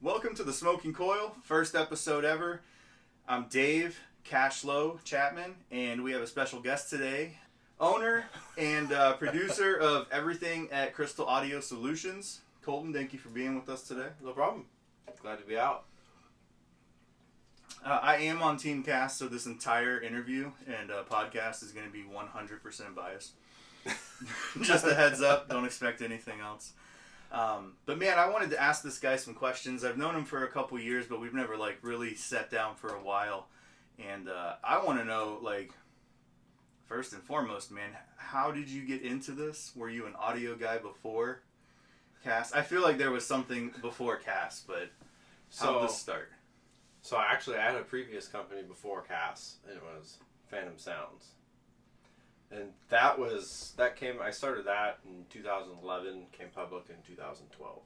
Welcome to the Smoking Coil, first episode ever. I'm Dave Cashlow Chapman, and we have a special guest today, owner and producer of everything at Crystal Audio Solutions. Colten, thank you for being with us today. No problem. Glad to be out. I am on Team Cast, so this entire interview and podcast is going to be 100% biased. Just a heads up, don't expect anything else. But man, I wanted to ask this guy some questions. I've known him for a couple years, but we've never really sat down for a while. And I want to know, first and foremost, man, how did you get into this? Were you an audio guy before Cast? I feel like there was something before Cast, but how did this start? So I had a previous company before Cass, and it was Phantom Sounds. And I started that in 2011, came public in 2012.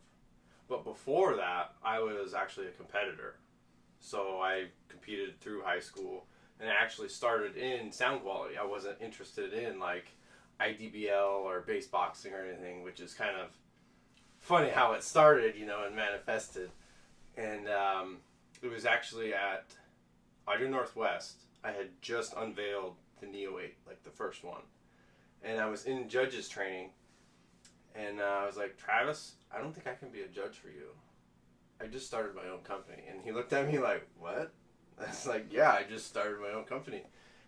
But before that, I was actually a competitor. So I competed through high school, and I actually started in sound quality. I wasn't interested in IDBL or bass boxing or anything, which is kind of funny how it started, and manifested. And it was actually at Audio Northwest. I had just unveiled the Neo 8, the first one. And I was in judges training, and I was like, Travis, I don't think I can be a judge for you. I just started my own company. And he looked at me like, what? I was like, yeah, I just started my own company.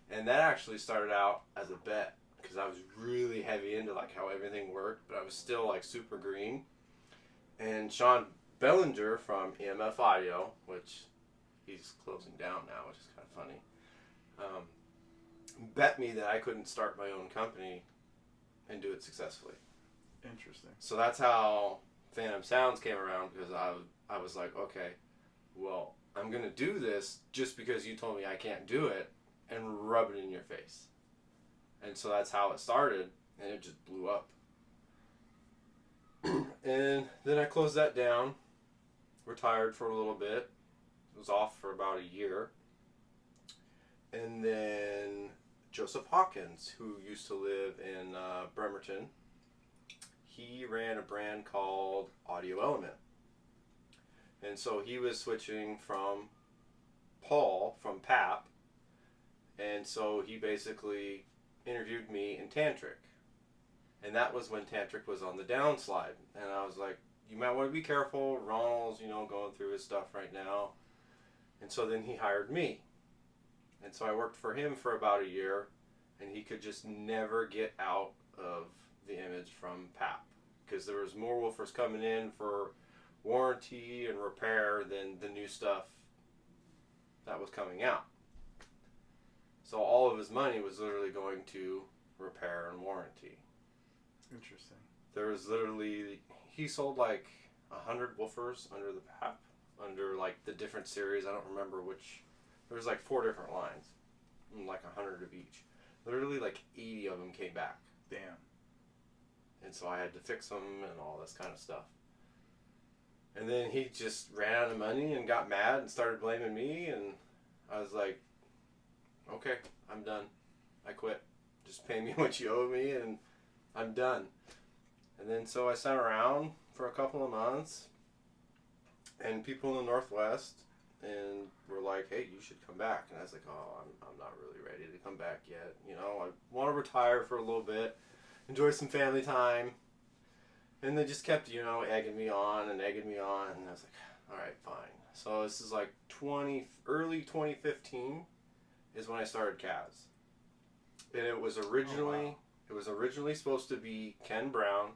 And that actually started out as a bet, because I was really heavy into how everything worked, but I was still super green. And Sean Bellinger from EMF Audio, which he's closing down now, which is kind of funny, bet me that I couldn't start my own company and do it successfully. Interesting. So that's how Phantom Sounds came around, because I was like, okay, well, I'm going to do this just because you told me I can't do it, and rub it in your face. And so that's how it started, and it just blew up. And then I closed that down, retired for a little bit, was off for about a year. And then Joseph Hawkins, who used to live in Bremerton, he ran a brand called Audio Element. And so he was switching from Paul, from PAP, and so he basically interviewed me in Tantric. And that was when Tantric was on the downslide. And I was like, you might want to be careful. Ronald's, going through his stuff right now. And so then he hired me. And so I worked for him for about a year, and he could just never get out of the image from PAP, because there was more woofers coming in for warranty and repair than the new stuff that was coming out. So all of his money was literally going to repair and warranty. Interesting. There was he sold 100 woofers under the PAP, under the different series. I don't remember which. There was 4 different lines, and 100 of each. Literally 80 of them came back. Damn. And so I had to fix them and all this kind of stuff. And then he just ran out of money and got mad and started blaming me, and I was like, okay, I'm done. I quit. Just pay me what you owe me, and I'm done. And then so I sat around for a couple of months, and people in the Northwest and were like, hey, you should come back. And I was like, oh, I'm not really ready to come back yet. I want to retire for a little bit, enjoy some family time. And they just kept, egging me on. And I was like, all right, fine. So this is early 2015 is when I started Kaz. And it was originally supposed to be Ken Brown,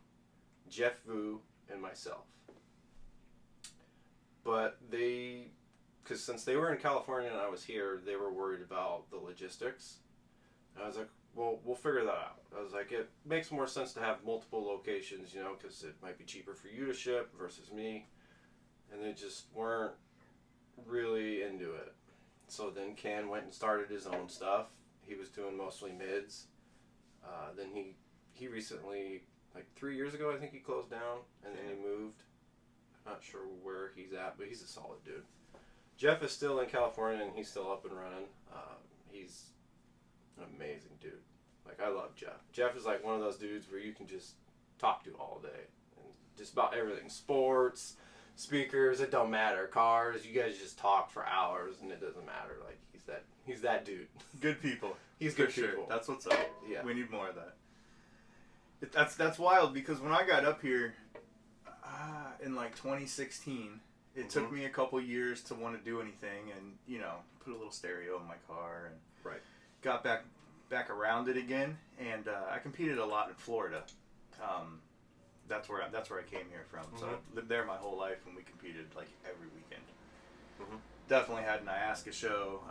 Jeff Vu, and myself. But because since they were in California and I was here, they were worried about the logistics. And I was like, well, we'll figure that out. I was like, it makes more sense to have multiple locations, because it might be cheaper for you to ship versus me. And they just weren't really into it. So then Ken went and started his own stuff. He was doing mostly mids. Then he recently, 3 years ago, I think he closed down, and then he moved. I'm not sure where he's at, but he's a solid dude. Jeff is still in California, and he's still up and running. He's an amazing dude. I love Jeff. Jeff is one of those dudes where you can just talk to all day. And just about everything. Sports, speakers, it don't matter. Cars, you guys just talk for hours and it doesn't matter. Like he's that dude. Good people. He's for good sure. people. That's what's up. Yeah. We need more of that. That's wild because when I got up here in like 2016, it took me a couple years to want to do anything and, you know, put a little stereo in my car and got back around it again. And I competed a lot in Florida. That's where I came here from. So I lived there my whole life and we competed like every weekend. Definitely had an IASCA show.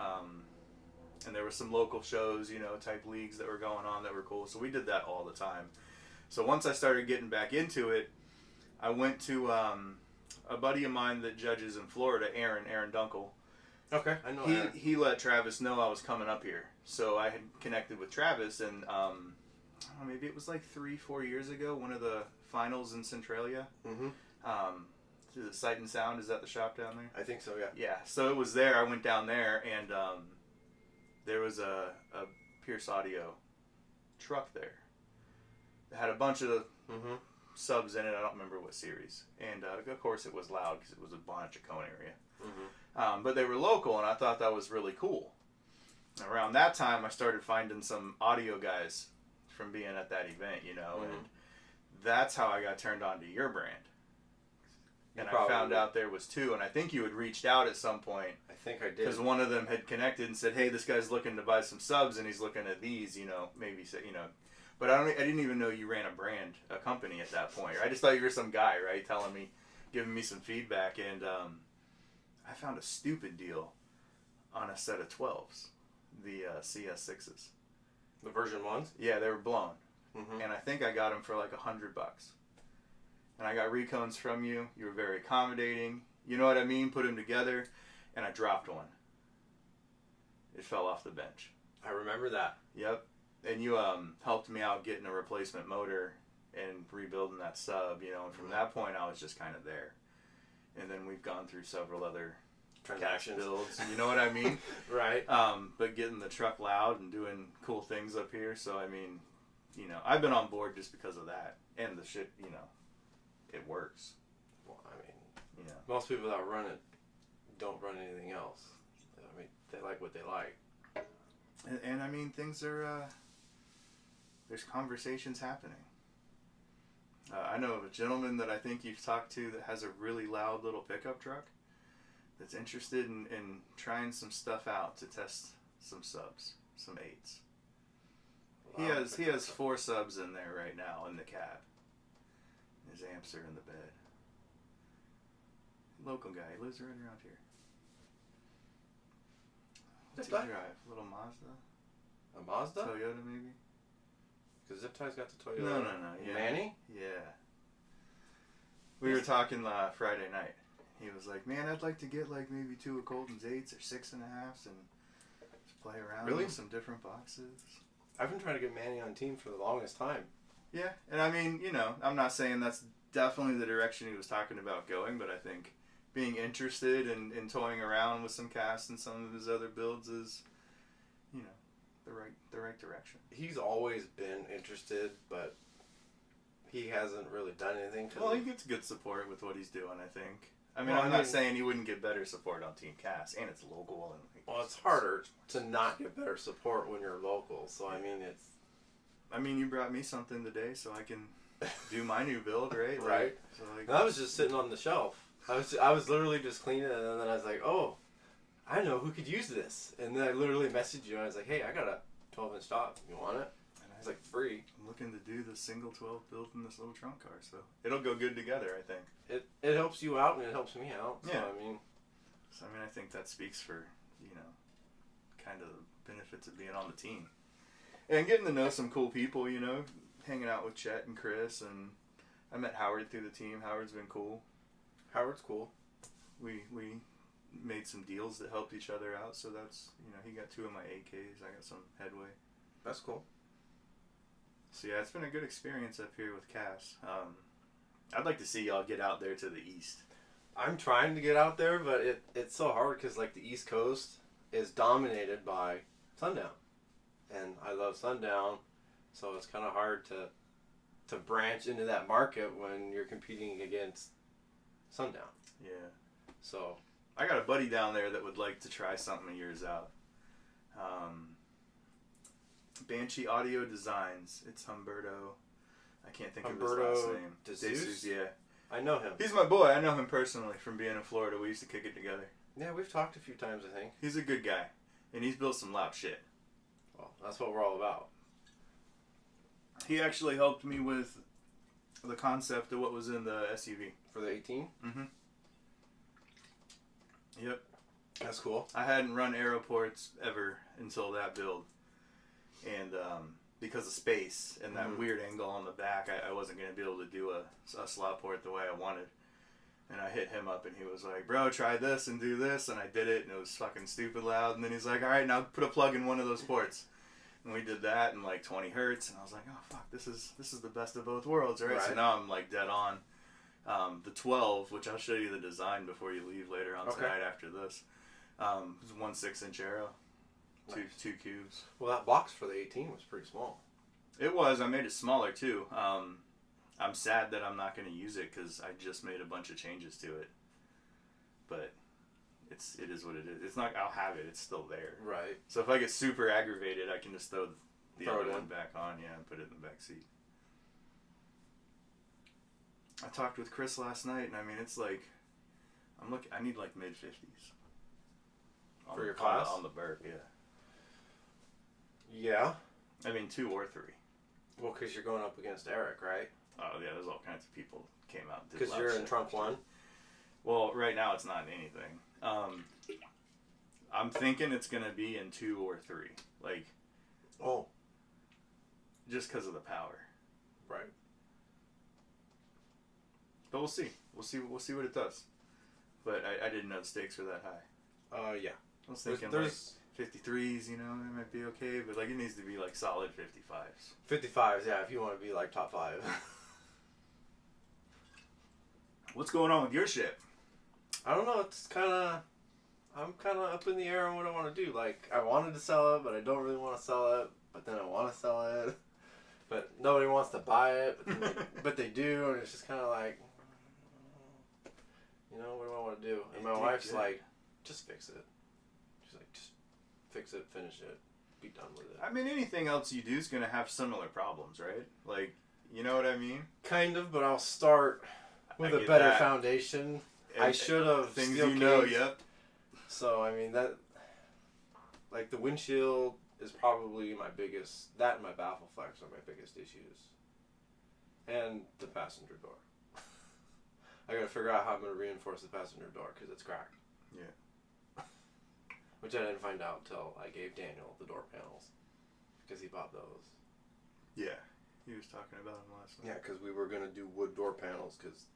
And there were some local shows, you know, type leagues that were going on that were cool. So we did that all the time. So once I started getting back into it, I went to a buddy of mine that judges in Florida, Aaron Dunkel. Okay, I know Aaron. He let Travis know I was coming up here. So I had connected with Travis, and I don't know, maybe it was like 3-4 years ago, one of the finals in Centralia. The Sight and Sound, is that the shop down there? I think so, yeah. Yeah, so it was there. I went down there, and there was a Pierce Audio truck there. It had a bunch of subs in it. I don't remember what series. And of course it was loud because it was a bunch of cone area. But they were local, and I thought that was really cool. Around that time, I started finding some audio guys from being at that event, you know, and that's how I got turned on to your brand. And I found out there was two, and I think you had reached out at some point. I think I did. Because one of them had connected and said, hey, this guy's looking to buy some subs, and he's looking at these, you know, maybe, you know. But I didn't even know you ran a company at that point. I just thought you were some guy, right, telling me, giving me some feedback. And I found a stupid deal on a set of 12s, the CS6s. The version 1s? Yeah, they were blown. And I think I got them for like $100. And I got recones from you. You were very accommodating. You know what I mean? Put them together, and I dropped one. It fell off the bench. I remember that. Yep. And you helped me out getting a replacement motor and rebuilding that sub, you know. And from that point, I was just kind of there. And then we've gone through several other transactions builds. You know what I mean? Right. But getting the truck loud and doing cool things up here. So, I mean, you know, I've been on board just because of that. And the shit, you know, it works. Well, I mean, you know, most people that run it don't run anything else. I mean, they like what they like. And I mean, things are, there's conversations happening. I know of a gentleman that I think you've talked to that has a really loud little pickup truck that's interested in trying some stuff out to test some subs, some 8s. He has 4 subs in there right now in the cab. His amps are in the bed. Local guy, he lives right around here. What's he drive? A little Mazda? A Mazda? Toyota, maybe? Because Zip Tie's got the Toyota. No. Yeah. Manny? Yeah. We were talking Friday night. He was like, man, I'd like to get like maybe 2 of Colten's 8s or 6.5s and just play around with some different boxes. I've been trying to get Manny on team for the longest time. Yeah, and I mean, you know, I'm not saying that's definitely the direction he was talking about going, but I think being interested in toying around with some casts and some of his other builds is, you know, the right direction. He's always been interested, but he hasn't really done anything. Well, he gets good support with what he's doing, I think. I mean, I'm not saying he wouldn't get better support on Team Cast, and it's local. And well, it's harder to not get better support when you're local. So I mean, it's. I mean, you brought me something today, so I can do my new build, right? Right. So like, I was just sitting on the shelf. I was literally just cleaning it, and then I was like, oh, I know who could use this. And then I literally messaged you, and I was like, hey, I got a 12-inch top. You want it? And I was like, free. I'm looking to do the single 12 build in this little trunk car, so it'll go good together, I think. It helps you out, and it helps me out. So, yeah. I mean, I think that speaks for, you know, kind of the benefits of being on the team. And getting to know some cool people, you know, hanging out with Chet and Chris, and I met Howard through the team. Howard's been cool. Howard's cool. We made some deals that helped each other out, so that's, you know, he got 2 of my AKs, I got some headway. That's cool. So yeah, it's been a good experience up here with Cass. I'd like to see y'all get out there to the east. I'm trying to get out there, but it's so hard because like the East Coast is dominated by Sundown, and I love Sundown, so it's kind of hard to branch into that market when you're competing against Sundown. Yeah. So I got a buddy down there that would like to try something of yours out. Banshee Audio Designs. It's Humberto. I can't think of his last name. Jesus? Yeah. I know him. He's my boy. I know him personally from being in Florida. We used to kick it together. Yeah, we've talked a few times, I think. He's a good guy. And he's built some loud shit. Well, that's what we're all about. He actually helped me with the concept of what was in the SUV. For the 18? Mm-hmm. Yep. That's cool. I hadn't run aeroports ever until that build. And because of space and that weird angle on the back, I wasn't going to be able to do a slot port the way I wanted. And I hit him up and he was like, bro, try this and do this. And I did it and it was fucking stupid loud. And then he's like, all right, now put a plug in one of those ports. And we did that in like 20 hertz. And I was like, oh, fuck, this is the best of both worlds, right? So now I'm like dead on. The 12, which I'll show you the design before you leave later on tonight after this, was 1 6-inch arrow. Nice. Two cubes. Well, that box for the 18 was pretty small. It was. I made it smaller too. I'm sad that I'm not going to use it because I just made a bunch of changes to it. But it is what it is. It's not. I'll have it. It's still there. Right. So if I get super aggravated, I can just throw the Throw other it one in. back on. Yeah, and put it in the back seat. I talked with Chris last night, and I mean, it's like I need like mid 50s. For your class? On the burp, yeah. Yeah. I mean, 2 or 3. Well, because you're going up against Eric, right? Oh yeah, there's all kinds of people came out and did Because loud you're in shit. trunk 1. Well, right now it's not in anything. I'm thinking it's gonna be in 2 or 3, like. Oh. Just because of the power. Right. But we'll see. We'll see what it does. But I didn't know the stakes were that high. Yeah. I was thinking There's like 53s, you know, it might be okay, but like it needs to be like solid 55s. 55s, yeah, if you want to be like top 5. What's going on with your shit? I don't know, I'm kind of up in the air on what I want to do. Like, I wanted to sell it, but I don't really want to sell it, but then I want to sell it. But nobody wants to buy it, but they do, and it's just kind of like, you know, what do I want to do? And my wife's like, just fix it. She's like, just fix it, finish it, be done with it. I mean, anything else you do is going to have similar problems, right? Like, you know what I mean? Kind of, but I'll start with a better foundation. I should have things steel you know, cage. yep. So, I mean, that, like, the windshield is probably my biggest, that and my baffle flex are my biggest issues. And the passenger door. I gotta figure out how I'm gonna reinforce the passenger door, because it's cracked. Yeah. Which I didn't find out until I gave Daniel the door panels. Because he bought those. Yeah. He was talking about them last night. Yeah, because we were gonna do wood door panels, because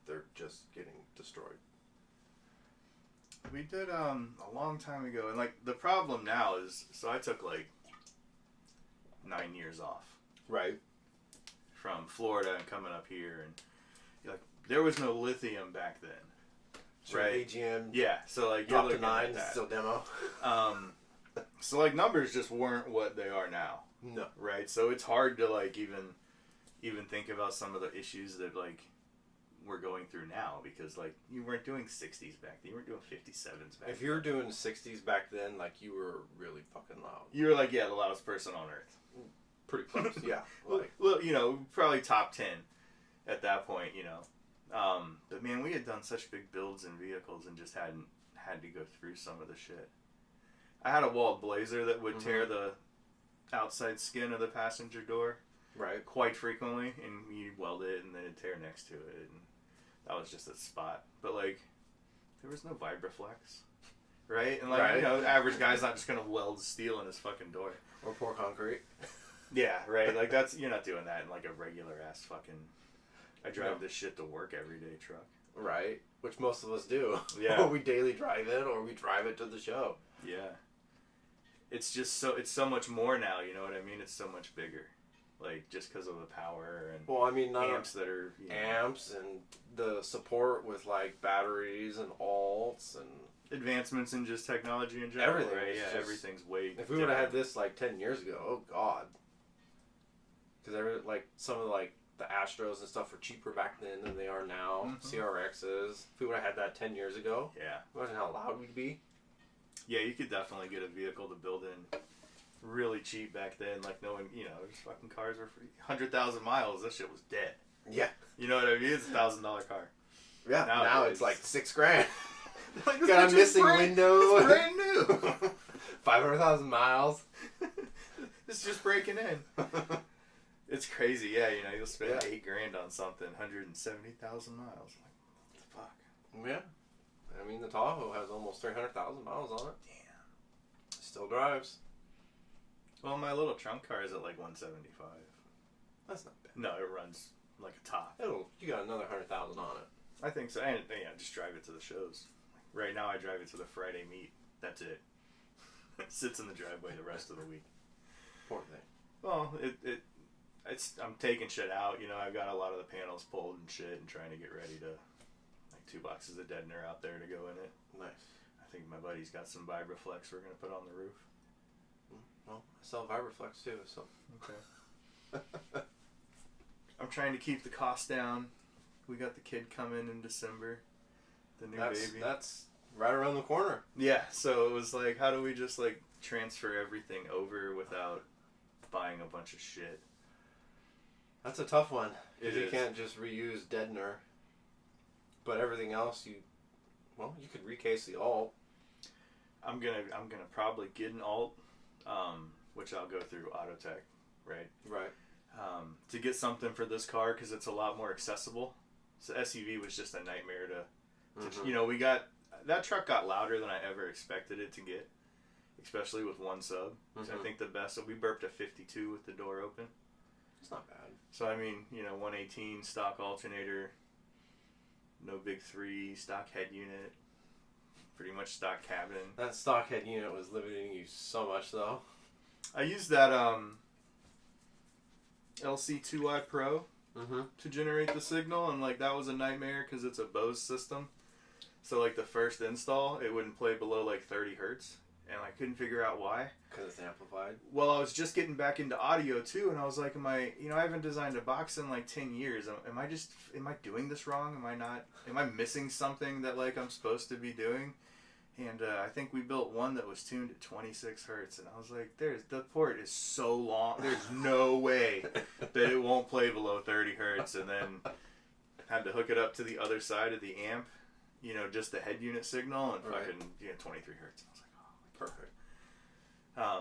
they're just getting destroyed. We did a long time ago, and like the problem now is, so I took like 9 years off. Right. From Florida and coming up here, and like there was no lithium back then. So right. AGM. Yeah. So like you're Top to looking 9 at is that. still demo. So like numbers just weren't what they are now. No. Right. So it's hard to like even think about some of the issues that like we're going through now, because like you weren't doing 60s back then, you weren't doing 57s back If you were doing 60s back then, like, you were really fucking loud. You were like, yeah, the loudest person on earth. Pretty close, yeah. Like, well, you know, probably top 10 at that point, you know. But man, we had done such big builds in vehicles and just hadn't had to go through some of the shit. I had a walled blazer that would tear the outside skin of the passenger door. Right. Quite frequently, and you weld it and then it'd tear next to it, and that was just a spot. But like, there was no Vibraflex, right? And like, you know, the average guy's not just gonna weld steel in his fucking door or pour concrete. Yeah, right. Like you're not doing that in like a regular ass fucking. I drive this shit to work every day truck. Right, which most of us do. Yeah. We daily drive it, or we drive it to the show. Yeah. It's just it's so much more now. You know what I mean? It's so much bigger. Like, just because of the power and well, I mean, amps that are... You know, amps and the support with, like, batteries and alts and... advancements in just technology in general, everything, right? Yeah, just, everything's way if we would have had this, like, 10 years ago, oh, God. Because, like, some of, like, the Astros and stuff were cheaper back then than they are now. Mm-hmm. CRXs. If we would have had that 10 years ago, Yeah. imagine how loud we'd be. Yeah, you could definitely get a vehicle to build in really cheap back then. Like, no one, there's fucking cars were free. 100,000 miles, this shit was dead. Yeah. You know what I mean? It's $1,000 car. Yeah. Now it's like $6,000. Like, got a missing window. It's brand new. 500,000 miles. It's just breaking in. It's crazy. Yeah, you'll spend $8,000 on something, 170,000 miles. Like, what the fuck? Yeah. I mean, the Tahoe has almost 300,000 miles on it. Damn. Still drives. Well, my little trunk car is at like 175. That's not bad. No, it runs like a top. You got another 100,000 on it. I think so. And just drive it to the shows. Right now, I drive it to the Friday meet. That's it. It sits in the driveway the rest of the week. Poor thing. Well, I'm taking shit out. I've got a lot of the panels pulled and shit, and trying to get ready to, like, 2 boxes of deadener out there to go in it. Nice. I think my buddy's got some Vibraflex we're gonna put on the roof. Well, I sell Vibraflex too, so. Okay. I'm trying to keep the cost down. We got the kid coming in December. The new baby. That's right around the corner. Yeah, so it was like, how do we just like transfer everything over without buying a bunch of shit? That's a tough one. Because you is. can't just reuse deadener. But everything else, you could recase the alt. I'm gonna probably get an alt, which I'll go through Autotech, right? Right. To get something for this car because it's a lot more accessible. So SUV was just a nightmare to we got that truck got louder than I ever expected it to get, especially with one sub. So I think the best. So we burped a 52 with the door open. It's not bad. So I mean, 118 stock alternator, no big 3, stock head unit, pretty much stock cabin. That stock head unit was limiting you so much, though. I used that LC2i Pro to generate the signal, and like that was a nightmare because it's a Bose system. So like the first install, it wouldn't play below like 30 hertz, and I couldn't figure out why. Because it's amplified. Well, I was just getting back into audio too, and I was like, I haven't designed a box in like 10 years. Am I doing this wrong? Am I missing something that like I'm supposed to be doing? And I think we built one that was tuned at 26 hertz, and I was like, the port is so long, there's no way that it won't play below 30 hertz, and then had to hook it up to the other side of the amp, just the head unit signal, and fucking 23 hertz. I was like, oh, perfect.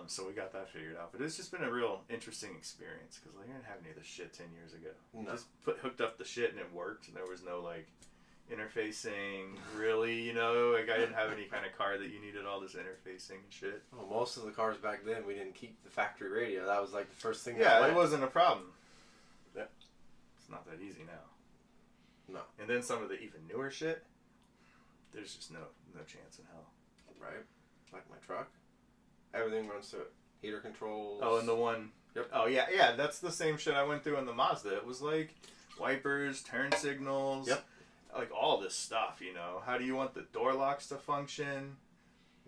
So we got that figured out, but it's just been a real interesting experience, because like, I didn't have any of this shit 10 years ago. No. Just hooked up the shit, and it worked, and there was no like interfacing, really, like I didn't have any kind of car that you needed all this interfacing and shit. Well, most of the cars back then, we didn't keep the factory radio. That was like the first thing. Yeah, it wasn't a problem. Yeah. It's not that easy now. No. And then some of the even newer shit, there's just no chance in hell. Right. Like my truck. Everything runs through it. Heater controls. Oh, and the one. Yep. Oh, yeah, that's the same shit I went through in the Mazda. It was like wipers, turn signals. Yep. Like all this stuff, How do you want the door locks to function?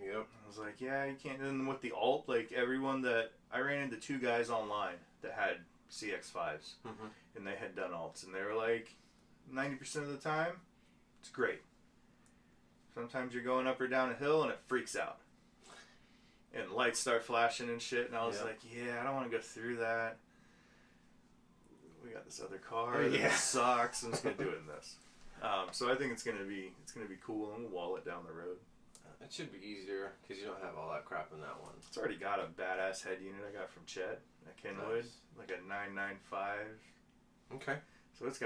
Yep. I was like, yeah, you can't. And then with the alt, like everyone that I ran into 2 guys online that had CX5s, and they had done alts, and they were like, 90% of the time, it's great. Sometimes you're going up or down a hill and it freaks out, and lights start flashing and shit. And I was like, yeah, I don't want to go through that. We got this other car that sucks. I'm just gonna do it in this. So I think it's gonna be cool, and we'll wall it down the road. It should be easier because you don't have all that crap in that one. It's already got a badass head unit I got from Chet at Kenwood, like a 995. Okay. So it's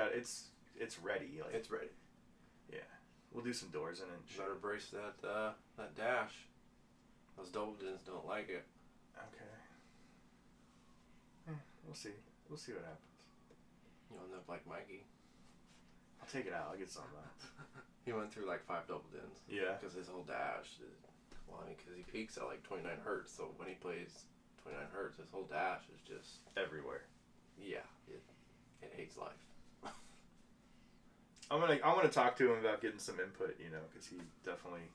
ready. Like, it's ready. Yeah, we'll do some doors in it. And shit. Better brace that dash. Those double dins don't like it. Okay. We'll see. We'll see what happens. You'll end up like Mikey. I'll take it out. I'll get some of that. He went through like 5 double dins. Yeah. Because his whole dash is, because he peaks at like 29 hertz. So when he plays 29 hertz, his whole dash is just Everywhere. Yeah. It hates life. I'm gonna talk to him about getting some input, because he definitely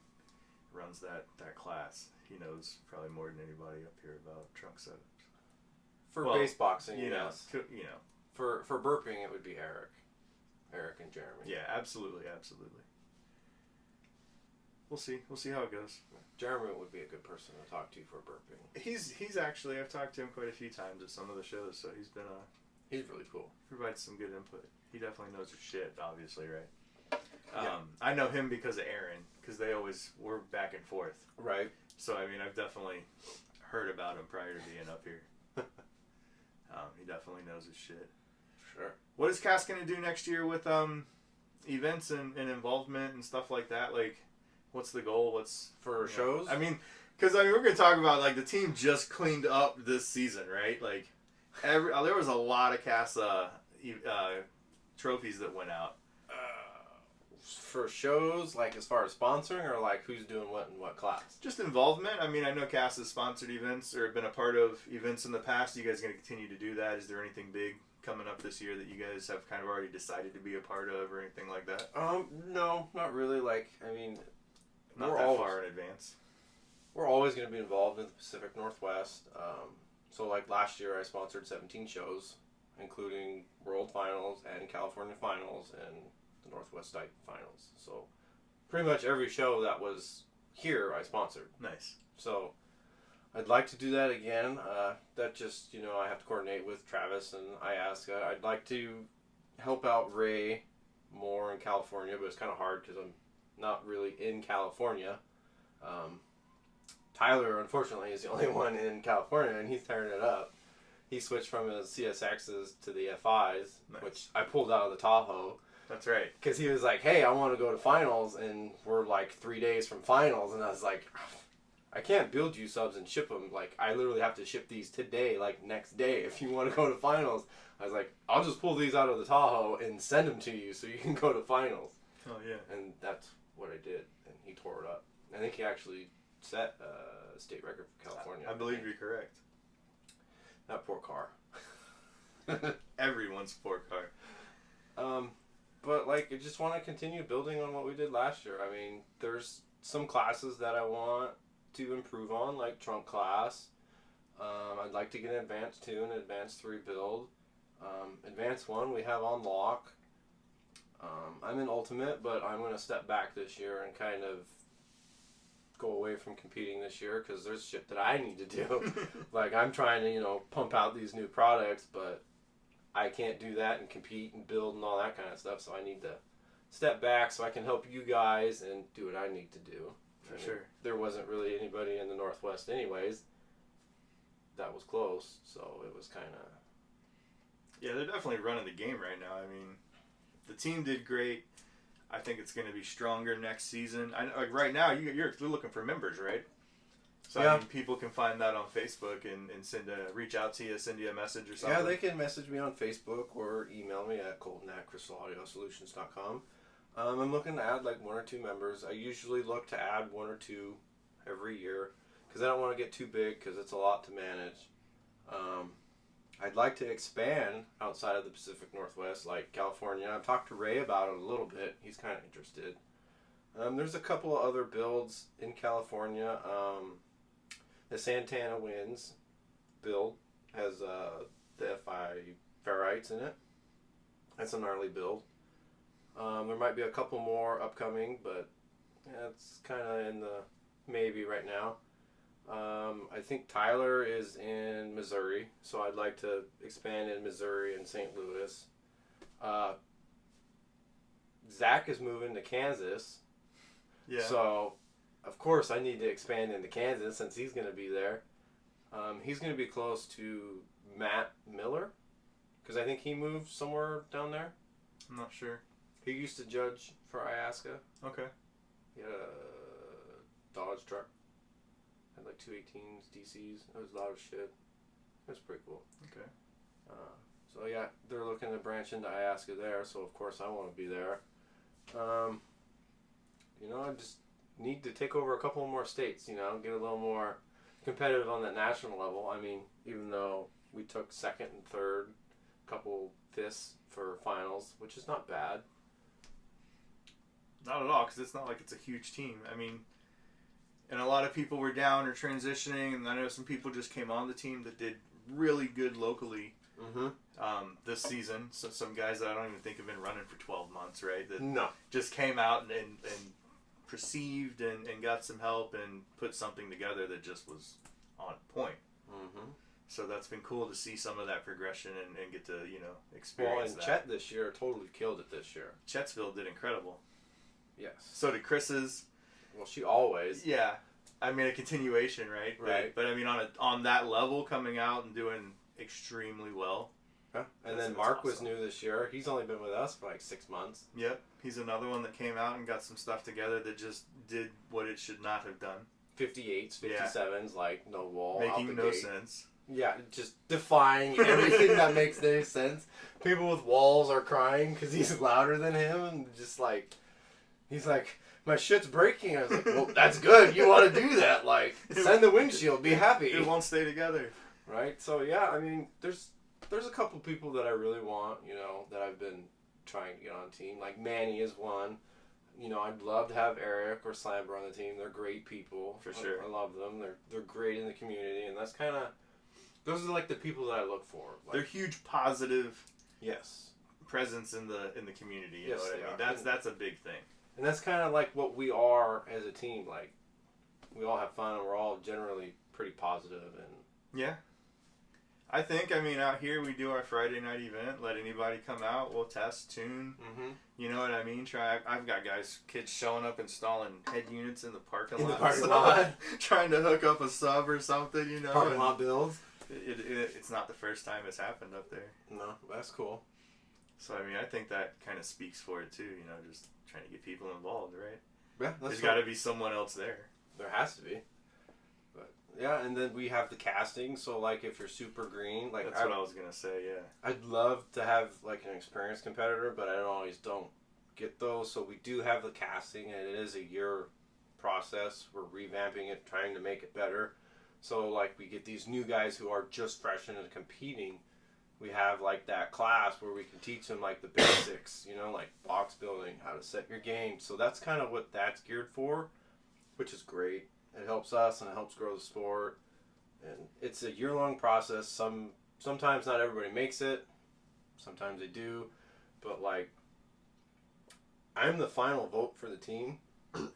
runs that class. He knows probably more than anybody up here about trunk setups. For bass boxing, yes. For burping, it would be Eric and Jeremy. Yeah, absolutely. We'll see how it goes. Jeremy would be a good person to talk to for burping. He's actually, I've talked to him quite a few times at some of the shows, so he's been he's really cool. Provides some good input. He definitely knows his shit, obviously, right? Yeah. I know him because of Aaron, because they always were back and forth. Right. So I mean, I've definitely heard about him prior to being up here. He definitely knows his shit. Sure. What is Cass gonna do next year with events and involvement and stuff like that? Like, what's the goal? What's for shows? I mean, because we're gonna talk about like the team just cleaned up this season, right? Like, there was a lot of Cass trophies that went out. For shows, like as far as sponsoring, or like who's doing what in what class? Just involvement. I mean, I know Cass has sponsored events or been a part of events in the past. Are you guys going to continue to do that? Is there anything big coming up this year that you guys have kind of already decided to be a part of or anything like that? No, not really. Like, I mean, not that far in advance. We're always going to be involved in the Pacific Northwest. So like last year, I sponsored 17 shows, including World Finals and California Finals and the Northwest State Finals. So pretty much every show that was here I sponsored. Nice. So I'd like to do that again. That just, I have to coordinate with Travis and Iaska. I'd like to help out Ray more in California, but it's kind of hard because I'm not really in California. Tyler, unfortunately, is the only one in California, and he's tearing it up. He switched from his CSXs to the FIs, nice. Which I pulled out of the Tahoe. That's right. Because he was like, hey, I want to go to finals, and we're like 3 days from finals. And I was like, I can't build you subs and ship them. Like, I literally have to ship these today, like next day, if you want to go to finals. I was like, I'll just pull these out of the Tahoe and send them to you so you can go to finals. Oh, yeah. And that's what I did. And he tore it up. I think he actually set a state record for California. I believe you're correct. That poor car. Everyone's poor car. But, like, I just want to continue building on what we did last year. I mean, there's some classes that I want to improve on, like trunk class. I'd like to get an advanced 2 and an advanced 3 build. Advanced 1 we have on lock. I'm in ultimate, but I'm going to step back this year and kind of go away from competing this year because there's shit that I need to do. Like, I'm trying to, pump out these new products, but I can't do that and compete and build and all that kind of stuff, so I need to step back so I can help you guys and do what I need to do. For sure. There wasn't really anybody in the Northwest anyways that was close, so it was kind of... Yeah, they're definitely running the game right now. I mean, the team did great. I think it's going to be stronger next season. Like right now, you're looking for members, right? So yeah. I mean, people can find that on Facebook and reach out to you, send you a message or something. Yeah, they can message me on Facebook or email me at colten@crystalaudioSolutions.com. I'm looking to add like 1 or 2 members. I usually look to add 1 or 2 every year because I don't want to get too big because it's a lot to manage. I'd like to expand outside of the Pacific Northwest, like California. I've talked to Ray about it a little bit. He's kind of interested. There's a couple of other builds in California. The Santana Winds build has the FI ferrites in it. That's a gnarly build. There might be a couple more upcoming, but yeah, it's kind of in the maybe right now. I think Tyler is in Missouri, so I'd like to expand in Missouri and St. Louis. Zach is moving to Kansas. Yeah. So, of course, I need to expand into Kansas since he's going to be there. He's going to be close to Matt Miller, because I think he moved somewhere down there. I'm not sure. He used to judge for Iaska. Okay. He had a Dodge truck. Had like 218s, DCs. It was a lot of shit. It was pretty cool. Okay. So yeah, they're looking to branch into Iaska there, so of course I want to be there. I just need to take over a couple more states, get a little more competitive on that national level. I mean, even though we took 2nd and 3rd, couple 5ths for finals, which is not bad. Not at all, because it's not like it's a huge team. I mean, and a lot of people were down or transitioning, and I know some people just came on the team that did really good locally. this season. So some guys that I don't even think have been running for 12 months, right? That No. just came out and perceived and got some help and put something together that just was on point. So that's been cool to see some of that progression and get to, experience that. Chet this year totally killed it this year. Chettsville did incredible. Yes. So did Chris's. Well, she always. Yeah. I mean, a continuation, right? Right. But I mean, on that level, coming out and doing extremely well. Yeah. And then Mark was new this year. He's only been with us for like 6 months. Yep. He's another one that came out and got some stuff together that just did what it should not have done. 58s, 57s, like no wall. Making no sense. Yeah, just defying everything that makes any sense. People with walls are crying because he's louder than him, and just like, he's like, my shit's breaking. I was like, well, that's good. You want to do that. Like, send the windshield. Be happy. It won't stay together. Right? So, yeah, I mean, there's a couple people that I really want, that I've been trying to get on the team. Like, Manny is one. I'd love to have Eric or Slamber on the team. They're great people. For sure. I love them. They're great in the community, and that's kind of... Those are like the people that I look for. Like, they're huge positive presence in the community. You know what I mean? That's a big thing. And that's kind of like what we are as a team. Like, we all have fun and we're all generally pretty positive. And yeah. I think, out here we do our Friday night event. Let anybody come out. We'll test, tune. You know what I mean? I've got kids showing up installing head units in the parking lot. In the parking lot. Trying to hook up a sub or something, Parking lot builds. It's not the first time it's happened up there. No, that's cool. So, I think that kind of speaks for it, too, just trying to get people involved, right? Yeah, there's got to be someone else there. There has to be. But, yeah, and then we have the casting, so, like, if you're super green... like that's what I was going to say, yeah. I'd love to have, like, an experienced competitor, but I don't get those, so we do have the casting, and it is a year process. We're revamping it, trying to make it better. So, like, we get these new guys who are just fresh into competing. We have, like, that class where we can teach them, like, the basics, like box building, how to set your game. So that's kind of what that's geared for, which is great. It helps us and it helps grow the sport. And it's a year-long process. Sometimes not everybody makes it. Sometimes they do. But, like, I'm the final vote for the team.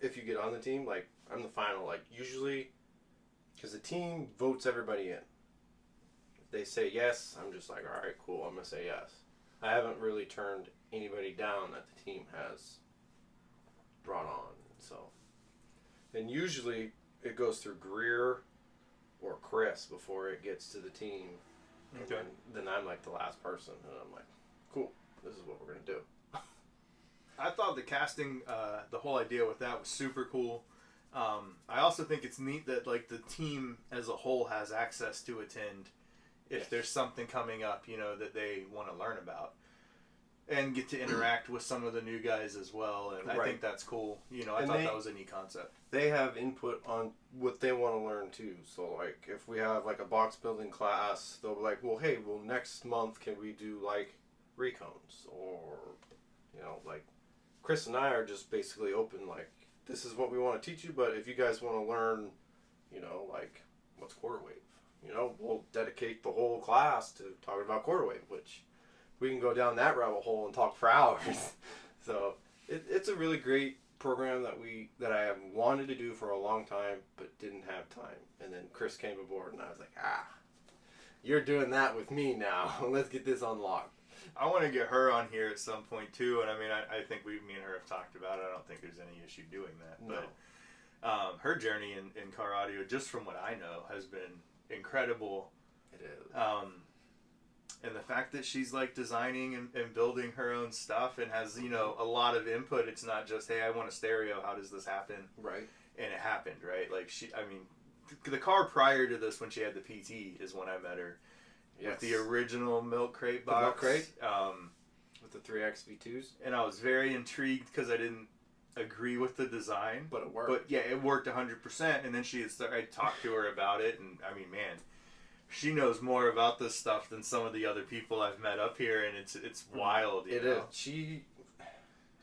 If you get on the team, like, I'm the final, like, usually... Because the team votes everybody in. If they say yes, I'm just like, all right, cool, I'm going to say yes. I haven't really turned anybody down that the team has brought on. So, and usually it goes through Greer or Chris before it gets to the team. Okay. And then I'm like the last person, and I'm like, cool, this is what we're going to do. I thought the casting, the whole idea with that was super cool. I also think it's neat that like the team as a whole has access to attend if there's something coming up, that they want to learn about, and get to interact with some of the new guys as well. And I think that's cool. I thought that was a neat concept. They have input on what they want to learn too. So like if we have like a box building class, they'll be like, well, hey, next month can we do like recones, or like Chris and I are just basically open, like, this is what we want to teach you, but if you guys want to learn, like, what's quarter wave, we'll dedicate the whole class to talking about quarter wave, which we can go down that rabbit hole and talk for hours. So it's a really great program that I have wanted to do for a long time, but didn't have time. And then Chris came aboard, and I was like, you're doing that with me now. Let's get this unlocked. I want to get her on here at some point too, and I think me and her have talked about it. I don't think there's any issue doing that. No. But her journey in car audio, just from what I know, has been incredible. It is. And the fact that she's like designing and building her own stuff and has, a lot of input. It's not just, hey, I want a stereo. How does this happen? Right. And it happened, right? Like the car prior to this, when she had the PT, is when I met her. Yes. With the original milk crate box. The milk crate? With the 3X V2s. And I was very intrigued because I didn't agree with the design. But it worked. But yeah, it worked 100%. And then I talked to her about it. And man, she knows more about this stuff than some of the other people I've met up here. And it's wild. It is.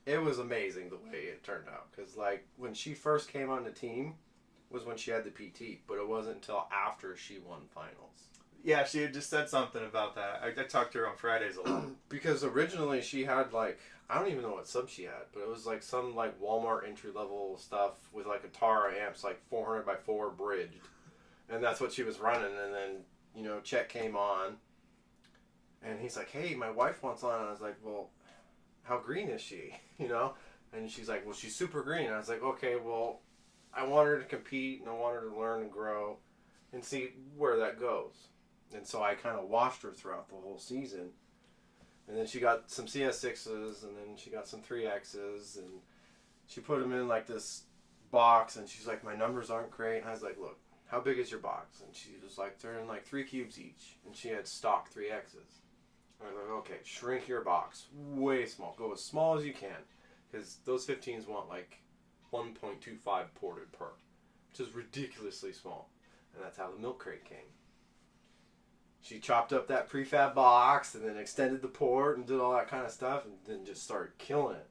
It was amazing the way it turned out. Because like when she first came on the team was when she had the PT. But it wasn't until after she won finals. Yeah, she had just said something about that. I talked to her on Fridays a lot. Because originally she had like, I don't even know what sub she had, but it was like some like Walmart entry level stuff with like a Tara amps, like 400 by 4 bridged. And that's what she was running. And then, you know, Chet came on and he's like, hey, my wife wants on. And I was like, well, how green is she? You know? And she's like, well, she's super green. And I was like, okay, well, I want her to compete and I want her to learn and grow and see where that goes. And so I kind of watched her throughout the whole season. And then she got some CS6s and then she got some 3Xs and she put them in like this box and she's like, my numbers aren't great. And I was like, look, how big is your box? And she was like, they're in like 3 cubes each. And she had stock 3Xs. I was like, okay, shrink your box. Way small. Go as small as you can. Because those 15s want like 1.25 ported per. Which is ridiculously small. And that's how the milk crate came. She chopped up that prefab box and then extended the port and did all that kind of stuff and then just started killing it.